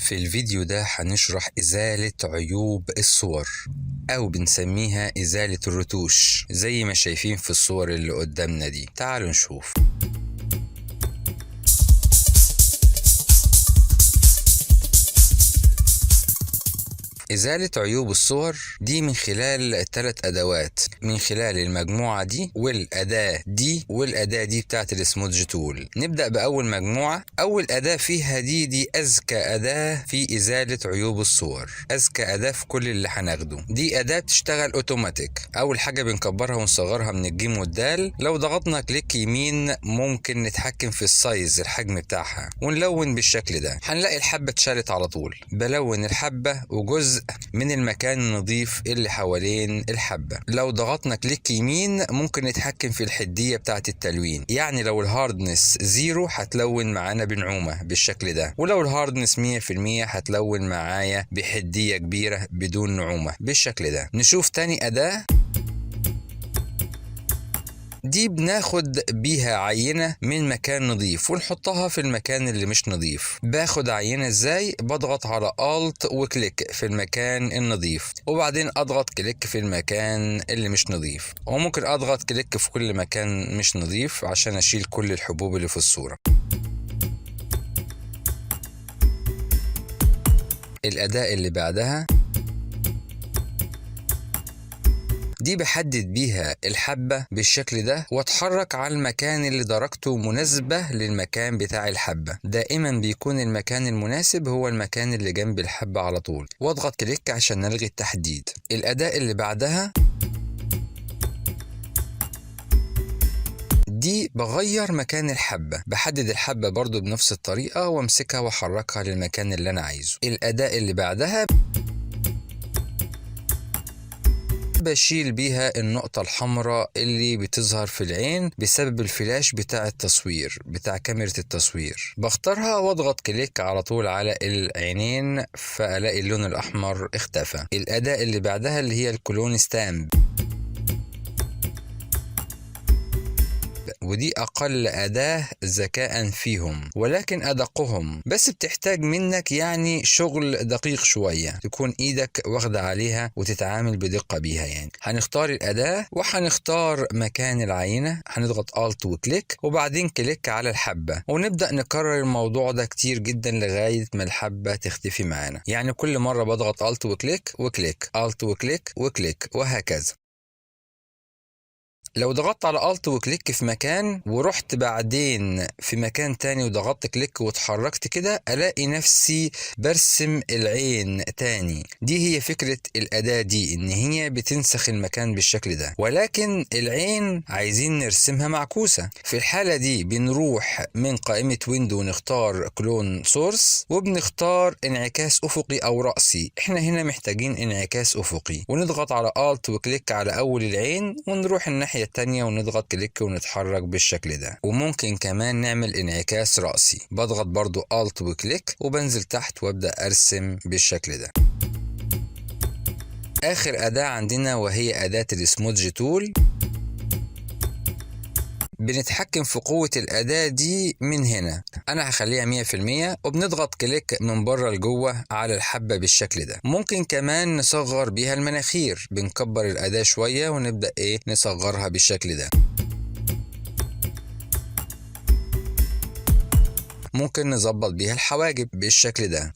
في الفيديو ده هنشرح إزالة عيوب الصور أو بنسميها إزالة الرتوش زي ما شايفين في الصور اللي قدامنا دي. تعالوا نشوف. إزالة عيوب الصور دي من خلال 3 أدوات، من خلال المجموعة دي والأداة دي بتاعت السمودج تول. نبدأ بأول مجموعة. أول أداة فيها دي أذكى أداة في إزالة عيوب الصور، أذكى أداة في كل اللي هناخده. دي أداة بتشتغل أوتوماتيك. أول حاجة بنكبرها ونصغرها من الجيم والدال. لو ضغطنا كليك يمين ممكن نتحكم في السايز، الحجم بتاعها، ونلون بالشكل ده. هنلاقي الحبة اتشالت على طول. بلون الحبة وجزء من المكان النظيف اللي حوالين الحبة. لو ضغطنا كليك يمين ممكن نتحكم في الحدية بتاعت التلوين، يعني لو الهاردنس 0 هتلون معانا بنعومة بالشكل ده، ولو الهاردنس 100% هتلون معايا بحدية كبيرة بدون نعومة بالشكل ده. نشوف تاني أداة. دي بناخد بيها عينة من مكان نظيف ونحطها في المكان اللي مش نظيف. باخد عينة ازاي؟ بضغط على Alt وكليك في المكان النظيف، وبعدين اضغط كليك في المكان اللي مش نظيف، وممكن اضغط كليك في كل مكان مش نظيف عشان اشيل كل الحبوب اللي في الصورة. الأداة اللي بعدها دي بحدد بيها الحبة بالشكل ده واتحرك على المكان اللي درجته مناسبة للمكان بتاع الحبة. دائما بيكون المكان المناسب هو المكان اللي جنب الحبة على طول، واضغط كليك عشان نلغي التحديد. الأداة اللي بعدها دي بغير مكان الحبة، بحدد الحبة برضو بنفس الطريقة وامسكها واحركها للمكان اللي انا عايزه. الأداة اللي بعدها بشيل بيها النقطة الحمراء اللي بتظهر في العين بسبب الفلاش بتاع التصوير بتاع كاميرا التصوير. بختارها واضغط كليك على طول على العينين فألاقي اللون الأحمر اختفى. الأداة اللي بعدها اللي هي الكلون ستامب، ودي أقل أداة ذكاء فيهم ولكن أدقهم، بس بتحتاج منك يعني شغل دقيق شوية، تكون إيدك واخدة عليها وتتعامل بدقة بيها. يعني هنختار الأداة وهنختار مكان العينة، هنضغط Alt وكليك وبعدين كليك على الحبة، ونبدأ نكرر الموضوع ده كتير جدا لغاية ما الحبة تختفي معانا. يعني كل مرة بضغط Alt وكليك وكليك Alt وكليك وكليك وهكذا. لو ضغطت على Alt وكليك في مكان ورحت بعدين في مكان تاني وضغطت كليك واتحركت كده، الاقي نفسي برسم العين تاني. دي هي فكرة الأداة دي، ان هي بتنسخ المكان بالشكل ده، ولكن العين عايزين نرسمها معكوسة. في الحالة دي بنروح من قائمة ويندو ونختار كلون سورس وبنختار انعكاس أفقي أو رأسي. احنا هنا محتاجين انعكاس أفقي، ونضغط على Alt وكليك على أول العين ونروح الناحية التانية ونضغط كليك ونتحرك بالشكل ده. وممكن كمان نعمل انعكاس رأسي، بضغط برضو Alt وكليك وبنزل تحت وابدأ ارسم بالشكل ده. اخر اداة عندنا وهي اداة السمودج تول. بنتحكم في قوة الأداة دي من هنا، أنا هخليها 100%، وبنضغط كليك من بره لجوه على الحبة بالشكل ده. ممكن كمان نصغر بيها المناخير، بنكبر الأداة شوية ونبدأ نصغرها بالشكل ده. ممكن نظبط بيها الحواجب بالشكل ده.